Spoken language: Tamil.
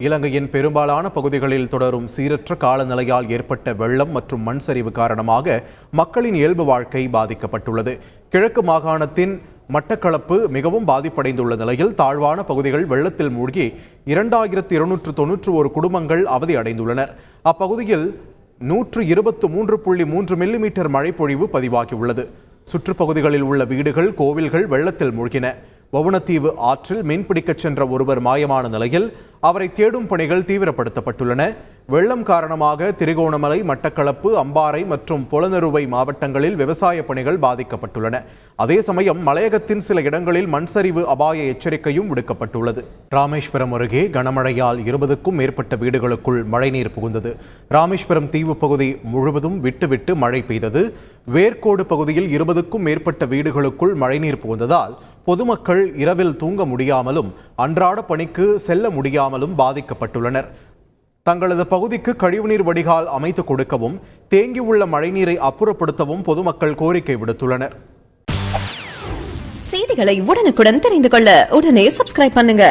இலங்கையின் பெரும்பாலான பகுதிகளில் தொடரும் சீரற்ற காலநிலையால் ஏற்பட்ட வெள்ளம் மற்றும் மண் சரிவு காரணமாக மக்களின் இயல்பு வாழ்க்கை பாதிக்கப்பட்டுள்ளது. கிழக்கு மாகாணத்தின் மட்டக்களப்பு மிகவும் பாதிப்படைந்துள்ள நிலையில் தாழ்வான பகுதிகள் வெள்ளத்தில் மூழ்கி 2291 குடும்பங்கள் அவதி அடைந்துள்ளனர். அப்பகுதியில் 123.3 மில்லிமீட்டர் மழைப்பொழிவு பதிவாகியுள்ளது. சுற்றுப்பகுதிகளில் உள்ள வீடுகள், கோவில்கள் வெள்ளத்தில் மூழ்கின. வவுணத்தீவு ஆற்றில் மீன்பிடிக்கச் சென்ற ஒருவர் மாயமான நிலையில் அவரை தேடும் பணிகள் தீவிரப்படுத்தப்பட்டுள்ளன. வெள்ளம் காரணமாக திரிகோணமலை, மட்டக்களப்பு, அம்பாறை மற்றும் பொலனறுவை மாவட்டங்களில் விவசாய பணிகள் பாதிக்கப்பட்டுள்ளன. அதே சமயம் மலையகத்தின் சில இடங்களில் மண்சரிவு அபாய எச்சரிக்கையும் விடுக்கப்பட்டுள்ளது. ராமேஸ்வரம் அருகே கனமழையால் 20க்கும் மேற்பட்ட வீடுகளுக்குள் மழைநீர் புகுந்தது. ராமேஸ்வரம் தீவு பகுதி முழுவதும் விட்டு மழை பெய்தது. வேர்க்கோடு பகுதியில் 20க்கும் மேற்பட்ட வீடுகளுக்குள் மழைநீர் புகுந்ததால் பொதுமக்கள் இரவில் தூங்க முடியாமலும் அன்றாட பணிக்கு செல்ல முடியாமலும் பாதிக்கப்பட்டுள்ளனர். தங்களது பகுதிக்கு கழிவுநீர் வடிகால் அமைத்து கொடுக்கவும், தேங்கியுள்ள மழைநீரை அப்புறப்படுத்தவும் பொதுமக்கள் கோரிக்கை விடுத்துள்ளனர். செய்திகளை உடனுக்குடன் தெரிந்து கொள்ள உடனே சப்ஸ்கிரைப் பண்ணுங்க.